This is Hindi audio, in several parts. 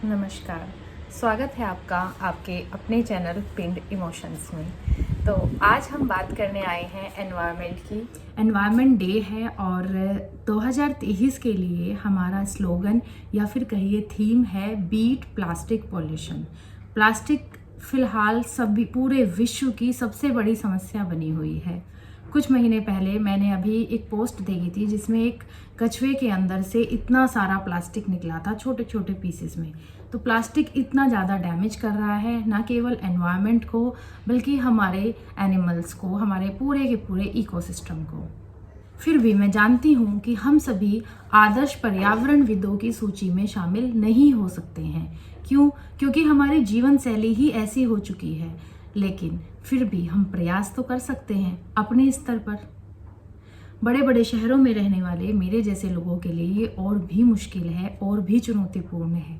नमस्कार। स्वागत है आपका आपके अपने चैनल पिंड इमोशंस में। तो आज हम बात करने आए हैं एनवायरनमेंट की। एनवायरनमेंट डे है और 2023 के लिए हमारा स्लोगन या फिर कहिए थीम है बीट प्लास्टिक पॉल्यूशन। प्लास्टिक फिलहाल सभी पूरे विश्व की सबसे बड़ी समस्या बनी हुई है। कुछ महीने पहले मैंने अभी एक पोस्ट देखी थी जिसमें एक कछुए के अंदर से इतना सारा प्लास्टिक निकला था छोटे छोटे पीसेस में। तो प्लास्टिक इतना ज़्यादा डैमेज कर रहा है ना केवल एनवायरनमेंट को बल्कि हमारे एनिमल्स को, हमारे पूरे के पूरे इकोसिस्टम को। फिर भी मैं जानती हूँ कि हम सभी आदर्श पर्यावरणविदों की सूची में शामिल नहीं हो सकते हैं। क्यों? क्योंकि हमारी जीवन शैली ही ऐसी हो चुकी है। लेकिन फिर भी हम प्रयास तो कर सकते हैं अपने स्तर पर। बड़े बड़े शहरों में रहने वाले मेरे जैसे लोगों के लिए ये और भी मुश्किल है और भी चुनौतीपूर्ण है।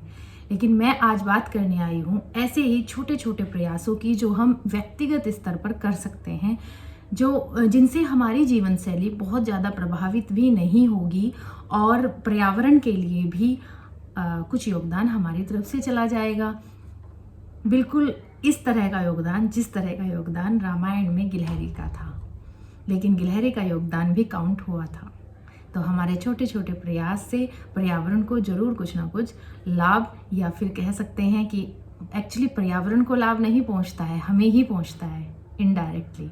लेकिन मैं आज बात करने आई हूँ ऐसे ही छोटे छोटे प्रयासों की जो हम व्यक्तिगत स्तर पर कर सकते हैं, जो जिनसे हमारी जीवन शैली बहुत ज़्यादा प्रभावित भी नहीं होगी और पर्यावरण के लिए भी कुछ योगदान हमारी तरफ से चला जाएगा। बिल्कुल इस तरह का योगदान जिस तरह का योगदान रामायण में गिलहरी का था। लेकिन गिलहरी का योगदान भी काउंट हुआ था। तो हमारे छोटे छोटे प्रयास से पर्यावरण को जरूर कुछ ना कुछ लाभ, या फिर कह सकते हैं कि एक्चुअली पर्यावरण को लाभ नहीं पहुंचता है, हमें ही पहुंचता है इनडायरेक्टली।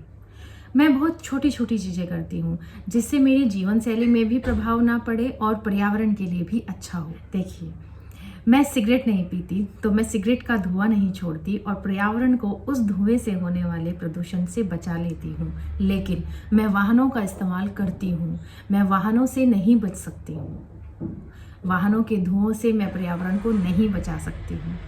मैं बहुत छोटी छोटी चीज़ें करती हूँ जिससे मेरी जीवन शैली में भी प्रभाव ना पड़े और पर्यावरण के लिए भी अच्छा हो। देखिए, मैं सिगरेट नहीं पीती तो मैं सिगरेट का धुआं नहीं छोड़ती और पर्यावरण को उस धुएं से होने वाले प्रदूषण से बचा लेती हूँ। लेकिन मैं वाहनों का इस्तेमाल करती हूँ। मैं वाहनों से नहीं बच सकती हूँ। वाहनों के धुओं से मैं पर्यावरण को नहीं बचा सकती हूँ।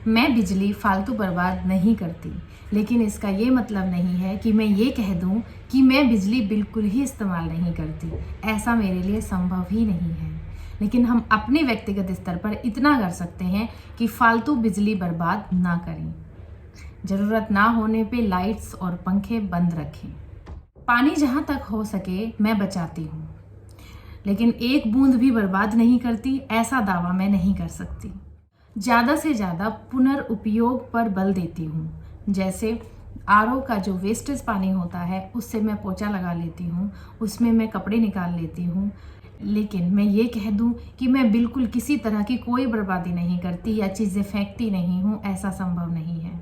मैं बिजली फालतू बर्बाद नहीं करती, लेकिन इसका ये मतलब नहीं है कि मैं ये कह दूँ कि मैं बिजली बिल्कुल ही इस्तेमाल नहीं करती। ऐसा मेरे लिए संभव ही नहीं है। लेकिन हम अपने व्यक्तिगत स्तर पर इतना कर सकते हैं कि फालतू बिजली बर्बाद ना करें। ज़रूरत ना होने पे लाइट्स और पंखे बंद रखें। पानी जहाँ तक हो सके मैं बचाती हूँ, लेकिन एक बूंद भी बर्बाद नहीं करती, ऐसा दावा मैं नहीं कर सकती। ज़्यादा से ज़्यादा पुनर्उपयोग पर बल देती हूँ। जैसे आरओ का जो वेस्टेज पानी होता है उससे मैं पोछा लगा लेती हूँ, उसमें मैं कपड़े निकाल लेती हूँ। लेकिन मैं ये कह दूं कि मैं बिल्कुल किसी तरह की कोई बर्बादी नहीं करती या चीज़ें फेंकती नहीं हूँ, ऐसा संभव नहीं है।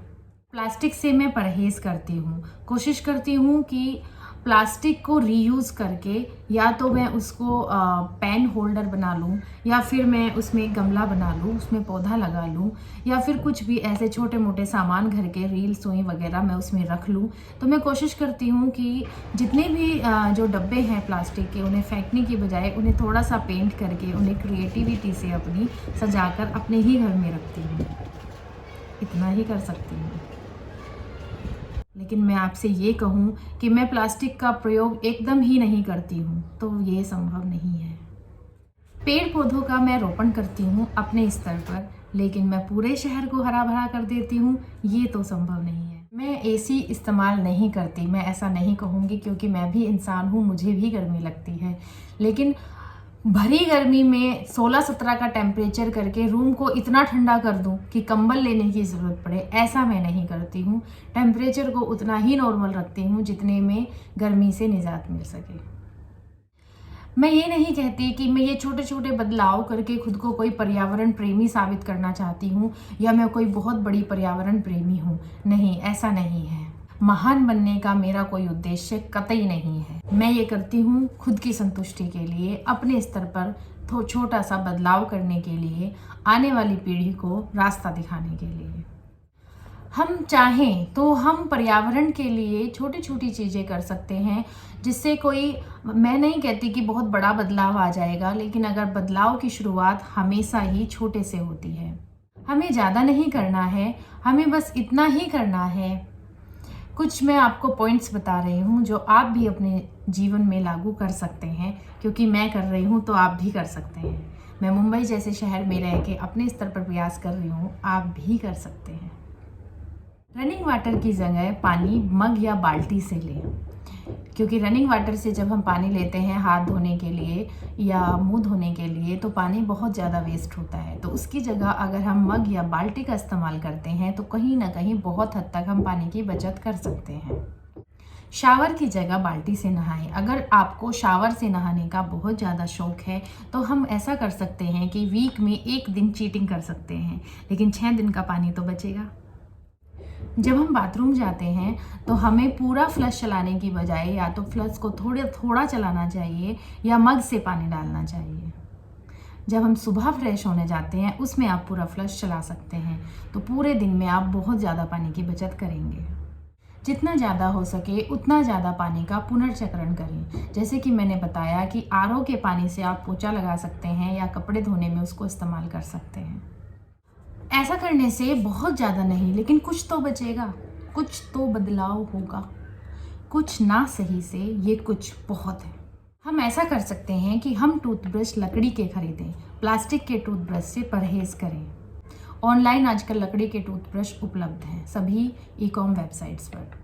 प्लास्टिक से मैं परहेज़ करती हूँ। कोशिश करती हूँ कि प्लास्टिक को रीयूज़ करके या तो मैं उसको पेन होल्डर बना लूँ, या फिर मैं उसमें एक गमला बना लूँ, उसमें पौधा लगा लूँ, या फिर कुछ भी ऐसे छोटे मोटे सामान घर के रील सुई वगैरह मैं उसमें रख लूँ। तो मैं कोशिश करती हूँ कि जितने भी जो डब्बे हैं प्लास्टिक के, उन्हें फेंकने की बजाय उन्हें थोड़ा सा पेंट करके उन्हें क्रिएटिविटी से अपनी सजाकर अपने ही घर में रखती हूँ। इतना ही कर सकती हूँ। लेकिन मैं आपसे ये कहूँ कि मैं प्लास्टिक का प्रयोग एकदम ही नहीं करती हूँ, तो ये संभव नहीं है। पेड़ पौधों का मैं रोपण करती हूँ अपने स्तर पर, लेकिन मैं पूरे शहर को हरा भरा कर देती हूँ, ये तो संभव नहीं है। मैं एसी इस्तेमाल नहीं करती, मैं ऐसा नहीं कहूँगी क्योंकि मैं भी इंसान हूँ, मुझे भी गर्मी लगती है। लेकिन भरी गर्मी में 16-17 का टेम्परेचर करके रूम को इतना ठंडा कर दूं कि कंबल लेने की ज़रूरत पड़े, ऐसा मैं नहीं करती हूँ। टेम्परेचर को उतना ही नॉर्मल रखती हूँ जितने में गर्मी से निजात मिल सके। मैं ये नहीं कहती कि मैं ये छोटे छोटे बदलाव करके खुद को कोई पर्यावरण प्रेमी साबित करना चाहती हूँ या मैं कोई बहुत बड़ी पर्यावरण प्रेमी हूँ। नहीं, ऐसा नहीं है। महान बनने का मेरा कोई उद्देश्य कतई नहीं है। मैं ये करती हूँ खुद की संतुष्टि के लिए, अपने स्तर पर छोटा सा बदलाव करने के लिए, आने वाली पीढ़ी को रास्ता दिखाने के लिए। हम चाहें तो हम पर्यावरण के लिए छोटी छोटी चीज़ें कर सकते हैं जिससे कोई, मैं नहीं कहती कि बहुत बड़ा बदलाव आ जाएगा, लेकिन अगर बदलाव की शुरुआत हमेशा ही छोटे से होती है। हमें ज़्यादा नहीं करना है, हमें बस इतना ही करना है। कुछ मैं आपको पॉइंट्स बता रही हूँ जो आप भी अपने जीवन में लागू कर सकते हैं, क्योंकि मैं कर रही हूँ तो आप भी कर सकते हैं। मैं मुंबई जैसे शहर में रह के अपने स्तर पर प्रयास कर रही हूँ, आप भी कर सकते हैं। रनिंग वाटर की जगह पानी मग या बाल्टी से लें। क्योंकि रनिंग वाटर से जब हम पानी लेते हैं हाथ धोने के लिए या मुंह धोने के लिए तो पानी बहुत ज़्यादा वेस्ट होता है। तो उसकी जगह अगर हम मग या बाल्टी का इस्तेमाल करते हैं तो कहीं ना कहीं बहुत हद तक हम पानी की बचत कर सकते हैं। शावर की जगह बाल्टी से नहाएं। अगर आपको शावर से नहाने का बहुत ज़्यादा शौक है तो हम ऐसा कर सकते हैं कि वीक में एक दिन चीटिंग कर सकते हैं, लेकिन 6 दिन का पानी तो बचेगा। जब हम बाथरूम जाते हैं तो हमें पूरा फ्लश चलाने की बजाय या तो फ्लश को थोड़ा चलाना चाहिए या मग से पानी डालना चाहिए। जब हम सुबह फ्रेश होने जाते हैं उसमें आप पूरा फ्लश चला सकते हैं, तो पूरे दिन में आप बहुत ज़्यादा पानी की बचत करेंगे। जितना ज़्यादा हो सके उतना ज़्यादा पानी का पुनर्चक्रण करें। जैसे कि मैंने बताया कि आरओ के पानी से आप पोछा लगा सकते हैं या कपड़े धोने में उसको इस्तेमाल कर सकते हैं। ऐसा करने से बहुत ज़्यादा नहीं लेकिन कुछ तो बचेगा, कुछ तो बदलाव होगा। कुछ ना सही से ये कुछ बहुत है। हम ऐसा कर सकते हैं कि हम टूथब्रश लकड़ी के खरीदें, प्लास्टिक के टूथब्रश से परहेज़ करें। ऑनलाइन आजकल लकड़ी के टूथब्रश उपलब्ध हैं सभी ई-कॉम वेबसाइट्स पर।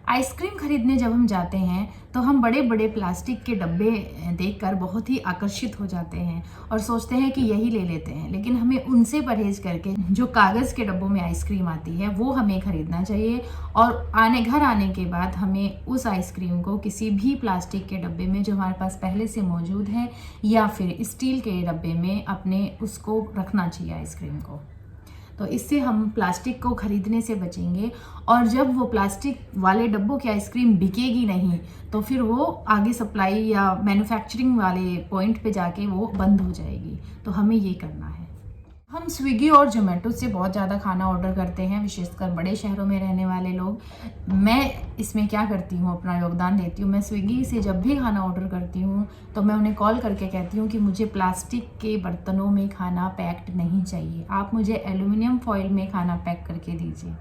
आइसक्रीम खरीदने जब हम जाते हैं तो हम बड़े बड़े प्लास्टिक के डब्बे देखकर बहुत ही आकर्षित हो जाते हैं और सोचते हैं कि यही ले लेते हैं, लेकिन हमें उनसे परहेज करके जो कागज़ के डब्बों में आइसक्रीम आती है वो हमें ख़रीदना चाहिए। और घर आने के बाद हमें उस आइसक्रीम को किसी भी प्लास्टिक के डब्बे में जो हमारे पास पहले से मौजूद है या फिर स्टील के डब्बे में अपने उसको रखना चाहिए आइसक्रीम को। तो इससे हम प्लास्टिक को ख़रीदने से बचेंगे। और जब वो प्लास्टिक वाले डब्बों की आइसक्रीम बिकेगी नहीं तो फिर वो आगे सप्लाई या मैन्युफैक्चरिंग वाले पॉइंट पे जाके वो बंद हो जाएगी। तो हमें ये करना है। हम स्विगी और जोमेटो से बहुत ज़्यादा खाना ऑर्डर करते हैं, विशेषकर बड़े शहरों में रहने वाले लोग। मैं इसमें क्या करती हूँ, अपना योगदान देती हूँ। मैं स्विगी से जब भी खाना ऑर्डर करती हूँ तो मैं उन्हें कॉल करके कहती हूँ कि मुझे प्लास्टिक के बर्तनों में खाना पैक्ड नहीं चाहिए, आप मुझे एल्युमिनियम फॉइल में खाना पैक करके दीजिए।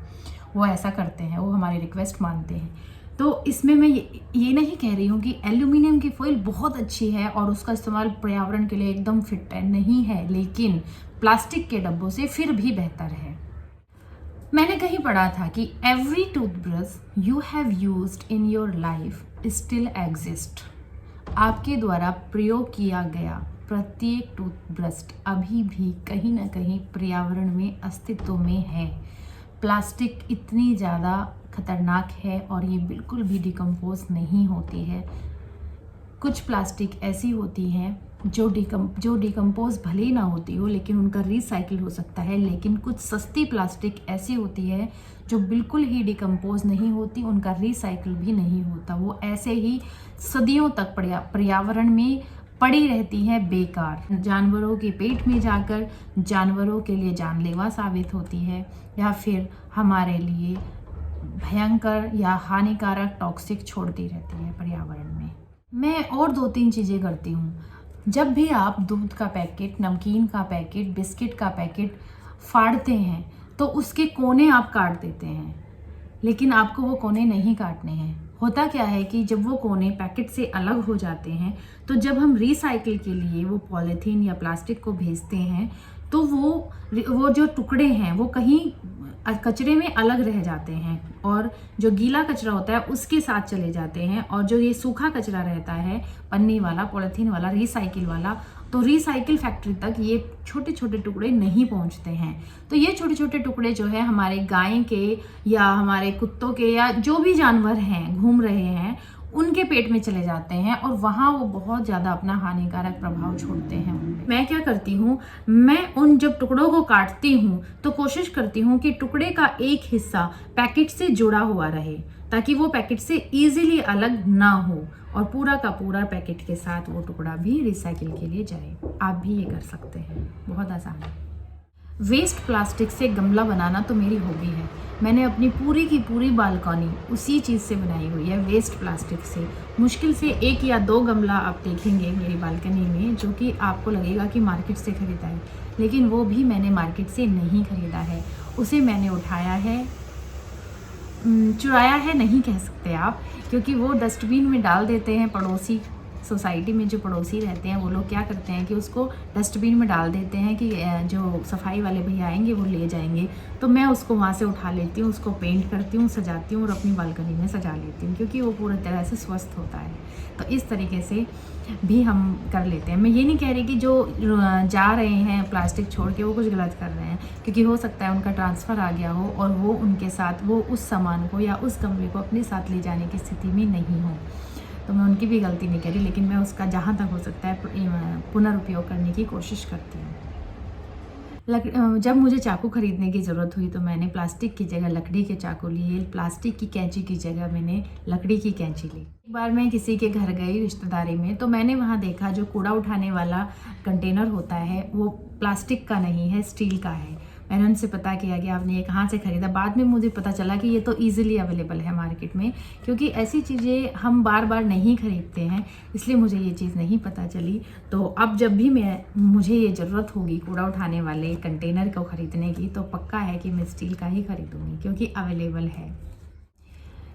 वो ऐसा करते हैं, वो हमारी रिक्वेस्ट मानते हैं। तो इसमें मैं ये नहीं कह रही हूँ कि एल्युमिनियम की फॉइल बहुत अच्छी है और उसका इस्तेमाल पर्यावरण के लिए एकदम फिट है, नहीं है, लेकिन प्लास्टिक के डब्बों से फिर भी बेहतर है। मैंने कहीं पढ़ा था कि every toothbrush you have used in your life still exist. आपके द्वारा प्रयोग किया गया प्रत्येक टूथब्रश अभी भी कहीं ना कहीं पर्यावरण में अस्तित्व में है। प्लास्टिक इतनी ज़्यादा खतरनाक है और ये बिल्कुल भी डिकम्पोज नहीं होती है। कुछ प्लास्टिक ऐसी होती हैं जो डिकम्पोज भले ही ना होती हो लेकिन उनका रिसाइकिल हो सकता है, लेकिन कुछ सस्ती प्लास्टिक ऐसी होती है जो बिल्कुल ही डिकम्पोज नहीं होती, उनका रिसाइकिल भी नहीं होता। वो ऐसे ही सदियों तक पर्यावरण में पड़ी रहती है बेकार। जानवरों के पेट में जाकर जानवरों के लिए जानलेवा साबित होती है या फिर हमारे लिए भयंकर या हानिकारक टॉक्सिक छोड़ती रहती है पर्यावरण में। मैं और 2-3 चीज़ें करती हूँ। जब भी आप दूध का पैकेट, नमकीन का पैकेट, बिस्किट का पैकेट फाड़ते हैं तो उसके कोने आप काट देते हैं, लेकिन आपको वो कोने नहीं काटने हैं। होता क्या है कि जब वो कोने पैकेट से अलग हो जाते हैं तो जब हम रिसाइकिल के लिए वो पॉलीथीन या प्लास्टिक को भेजते हैं तो वो जो टुकड़े हैं वो कहीं कचरे में अलग रह जाते हैं और जो गीला कचरा होता है उसके साथ चले जाते हैं, और जो ये सूखा कचरा रहता है पन्नी वाला, पॉलीथीन वाला, रिसाइकिल वाला, तो रिसाइकिल फैक्ट्री तक ये छोटे छोटे टुकड़े नहीं पहुंचते हैं। तो ये छोटे छोटे टुकड़े जो है हमारे गाय के या हमारे कुत्तों के या जो भी जानवर हैं घूम रहे हैं उनके पेट में चले जाते हैं और वहाँ वो बहुत ज़्यादा अपना हानिकारक प्रभाव छोड़ते हैं। मैं क्या करती हूँ, मैं उन जब टुकड़ों को काटती हूँ तो कोशिश करती हूँ कि टुकड़े का एक हिस्सा पैकेट से जुड़ा हुआ रहे ताकि वो पैकेट से इजीली अलग ना हो और पूरा का पूरा पैकेट के साथ वो टुकड़ा भी रिसाइकिल के लिए जाए। आप भी ये कर सकते हैं, बहुत आसान है। वेस्ट प्लास्टिक से गमला बनाना तो मेरी हॉबी है। मैंने अपनी पूरी की पूरी बालकनी उसी चीज़ से बनाई हुई है, वेस्ट प्लास्टिक से। मुश्किल से 1 या 2 गमला आप देखेंगे मेरी बालकनी में जो कि आपको लगेगा कि मार्केट से ख़रीदा है, लेकिन वो भी मैंने मार्केट से नहीं ख़रीदा है। उसे मैंने उठाया है, चुराया है नहीं कह सकते आप, क्योंकि वो डस्टबिन में डाल देते हैं पड़ोसी सोसाइटी में जो पड़ोसी रहते हैं वो लोग क्या करते हैं कि उसको डस्टबिन में डाल देते हैं कि जो सफाई वाले भैया आएंगे वो ले जाएंगे। तो मैं उसको वहाँ से उठा लेती हूँ, उसको पेंट करती हूँ, सजाती हूँ और अपनी बालकनी में सजा लेती हूँ, क्योंकि वो पूरी तरह से स्वस्थ होता है। तो इस तरीके से भी हम कर लेते हैं। मैं ये नहीं कह रही कि जो जा रहे हैं प्लास्टिक छोड़ के वो कुछ गलत कर रहे हैं, क्योंकि हो सकता है उनका ट्रांसफ़र आ गया हो और वो उनके साथ वो उस सामान को या उस कमरे को अपने साथ ले जाने की स्थिति में नहीं हो। तो मैं उनकी भी गलती नहीं करी, लेकिन मैं उसका जहाँ तक हो सकता है पुनर्उपयोग करने की कोशिश करती हूँ। जब मुझे चाकू ख़रीदने की ज़रूरत हुई तो मैंने प्लास्टिक की जगह लकड़ी के चाकू लिए, प्लास्टिक की कैंची की जगह मैंने लकड़ी की कैंची ली। एक बार मैं किसी के घर गई रिश्तेदारी में, तो मैंने वहाँ देखा जो कूड़ा उठाने वाला कंटेनर होता है वो प्लास्टिक का नहीं है, स्टील का है। मैंने उनसे पता किया कि आपने ये कहाँ से ख़रीदा। बाद में मुझे पता चला कि ये तो ईज़िली अवेलेबल है मार्केट में, क्योंकि ऐसी चीज़ें हम बार बार नहीं ख़रीदते हैं, इसलिए मुझे ये चीज़ नहीं पता चली। तो अब जब भी मुझे ये ज़रूरत होगी कूड़ा उठाने वाले कंटेनर को ख़रीदने की, तो पक्का है कि मैं स्टील का ही ख़रीदूँगी, क्योंकि अवेलेबल है।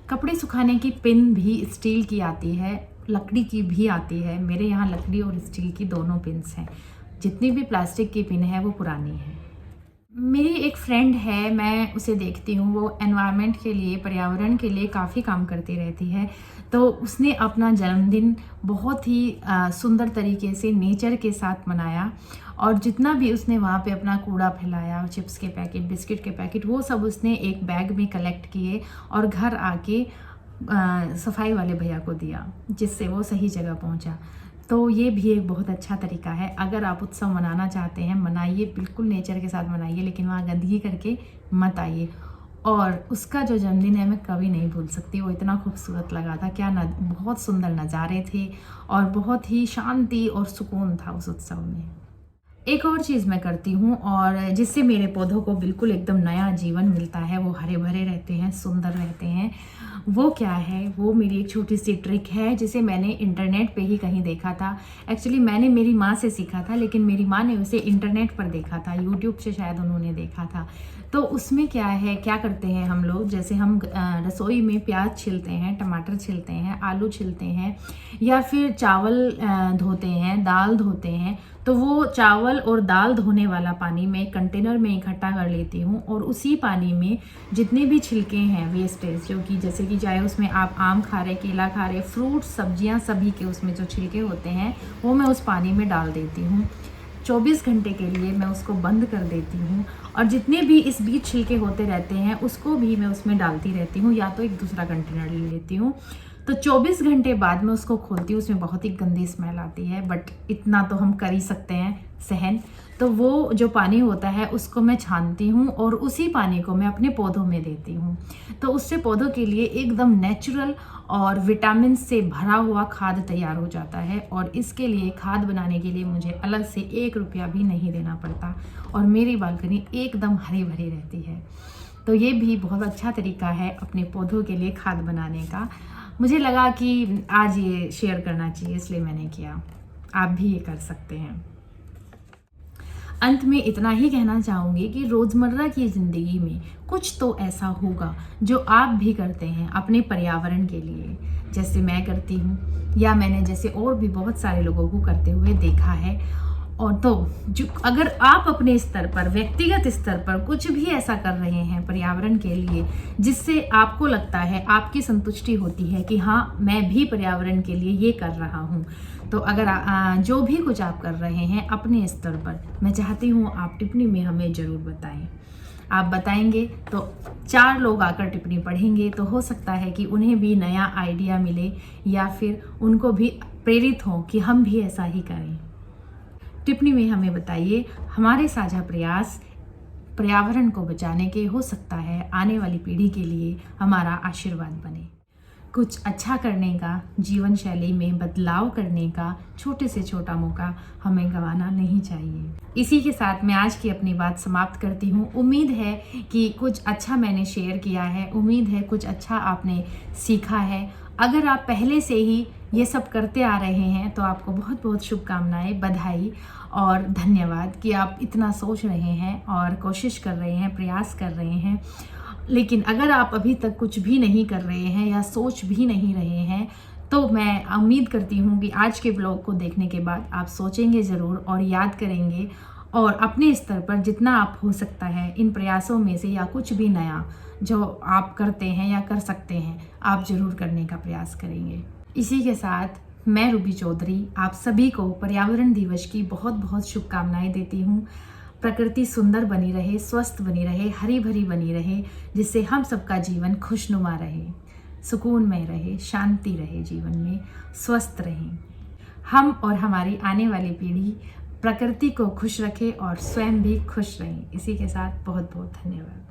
कपड़े सुखाने की पिन भी स्टील की आती है, लकड़ी की भी आती है। मेरे यहाँ लकड़ी और स्टील की दोनों पिन्स हैं। जितनी भी प्लास्टिक की पिन है वो पुरानी है। मेरी एक फ्रेंड है, मैं उसे देखती हूँ, वो एनवायरनमेंट के लिए, पर्यावरण के लिए काफ़ी काम करती रहती है। तो उसने अपना जन्मदिन बहुत ही सुंदर तरीके से नेचर के साथ मनाया, और जितना भी उसने वहाँ पे अपना कूड़ा फैलाया, चिप्स के पैकेट, बिस्किट के पैकेट, वो सब उसने एक बैग में कलेक्ट किए और घर आके सफाई वाले भैया को दिया, जिससे वो सही जगह पहुँचा। तो ये भी एक बहुत अच्छा तरीका है। अगर आप उत्सव मनाना चाहते हैं, मनाइए, बिल्कुल नेचर के साथ मनाइए, लेकिन वहाँ गंदगी करके मत आइए। और उसका जो जन्मदिन है मैं कभी नहीं भूल सकती, वो इतना खूबसूरत लगा था, क्या बहुत सुंदर नज़ारे थे और बहुत ही शांति और सुकून था उस उत्सव में। एक और चीज़ मैं करती हूँ और जिससे मेरे पौधों को बिल्कुल एकदम नया जीवन मिलता है, वो हरे भरे रहते हैं, सुंदर रहते हैं। वो क्या है, वो मेरी एक छोटी सी ट्रिक है जिसे मैंने इंटरनेट पे ही कहीं देखा था। एक्चुअली मैंने मेरी माँ से सीखा था, लेकिन मेरी माँ ने उसे इंटरनेट पर देखा था, यूट्यूब से शायद उन्होंने देखा था। तो उसमें क्या है, क्या करते हैं हम लोग, जैसे हम रसोई में प्याज छिलते हैं, टमाटर छिलते हैं, आलू छिलते हैं, या फिर चावल धोते हैं, दाल धोते हैं, तो वो चावल और दाल धोने वाला पानी मैं कंटेनर में इकट्ठा कर लेती हूँ और उसी पानी में जितने भी छिलके हैं वेस्टेज, जो कि जैसे कि चाहे उसमें आप आम खा रहे, केला खा रहे, फ्रूट, सब्जियाँ, सभी के उसमें जो छिलके होते हैं वो मैं उस पानी में डाल देती हूँ। 24 घंटे के लिए मैं उसको बंद कर देती हूँ, और जितने भी इस बीच छिलके होते रहते हैं उसको भी मैं उसमें डालती रहती हूँ, या तो एक दूसरा कंटेनर ले लेती हूँ। तो 24 घंटे बाद में उसको खोलती हूँ, उसमें बहुत ही गंदी स्मेल आती है, बट इतना तो हम कर ही सकते हैं सहन। तो वो जो पानी होता है उसको मैं छानती हूँ और उसी पानी को मैं अपने पौधों में देती हूँ। तो उससे पौधों के लिए एकदम नेचुरल और विटामिन से भरा हुआ खाद तैयार हो जाता है, और इसके लिए खाद बनाने के लिए मुझे अलग से 1 रुपया भी नहीं देना पड़ता, और मेरी बालकनी एकदम हरी भरी रहती है। तो ये भी बहुत अच्छा तरीका है अपने पौधों के लिए खाद बनाने का। मुझे लगा कि आज ये शेयर करना चाहिए, इसलिए मैंने किया। आप भी ये कर सकते हैं। अंत में इतना ही कहना चाहूँगी कि रोज़मर्रा की ज़िंदगी में कुछ तो ऐसा होगा जो आप भी करते हैं अपने पर्यावरण के लिए, जैसे मैं करती हूँ, या मैंने जैसे और भी बहुत सारे लोगों को करते हुए देखा है। और तो जो अगर आप अपने स्तर पर, व्यक्तिगत स्तर पर कुछ भी ऐसा कर रहे हैं पर्यावरण के लिए जिससे आपको लगता है, आपकी संतुष्टि होती है कि हाँ मैं भी पर्यावरण के लिए ये कर रहा हूँ, तो अगर जो भी कुछ आप कर रहे हैं अपने स्तर पर, मैं चाहती हूँ आप टिप्पणी में हमें ज़रूर बताएं। आप बताएंगे तो 4 लोग आकर टिप्पणी पढ़ेंगे, तो हो सकता है कि उन्हें भी नया आइडिया मिले, या फिर उनको भी प्रेरित हो कि हम भी ऐसा ही करें। टिप्पणी में हमें बताइए, हमारे साझा प्रयास पर्यावरण को बचाने के हो सकता है आने वाली पीढ़ी के लिए हमारा आशीर्वाद बने। कुछ अच्छा करने का, जीवन शैली में बदलाव करने का छोटे से छोटा मौका हमें गंवाना नहीं चाहिए। इसी के साथ मैं आज की अपनी बात समाप्त करती हूँ। उम्मीद है कि कुछ अच्छा मैंने शेयर किया है, उम्मीद है कुछ अच्छा आपने सीखा है। अगर आप पहले से ही ये सब करते आ रहे हैं तो आपको बहुत बहुत शुभकामनाएं, बधाई और धन्यवाद कि आप इतना सोच रहे हैं और कोशिश कर रहे हैं, प्रयास कर रहे हैं। लेकिन अगर आप अभी तक कुछ भी नहीं कर रहे हैं या सोच भी नहीं रहे हैं, तो मैं उम्मीद करती हूँ कि आज के ब्लॉग को देखने के बाद आप सोचेंगे ज़रूर और याद करेंगे और अपने स्तर पर जितना आप हो सकता है इन प्रयासों में से या कुछ भी नया जो आप करते हैं या कर सकते हैं आप ज़रूर करने का प्रयास करेंगे। इसी के साथ मैं रूबी चौधरी आप सभी को पर्यावरण दिवस की बहुत बहुत शुभकामनाएं देती हूँ। प्रकृति सुंदर बनी रहे, स्वस्थ बनी रहे, हरी भरी बनी रहे, जिससे हम सबका जीवन खुशनुमा रहे, सुकून में रहे, शांति रहे, जीवन में स्वस्थ रहे। हम और हमारी आने वाली पीढ़ी प्रकृति को खुश रखे और स्वयं भी खुश रहें। इसी के साथ बहुत बहुत धन्यवाद।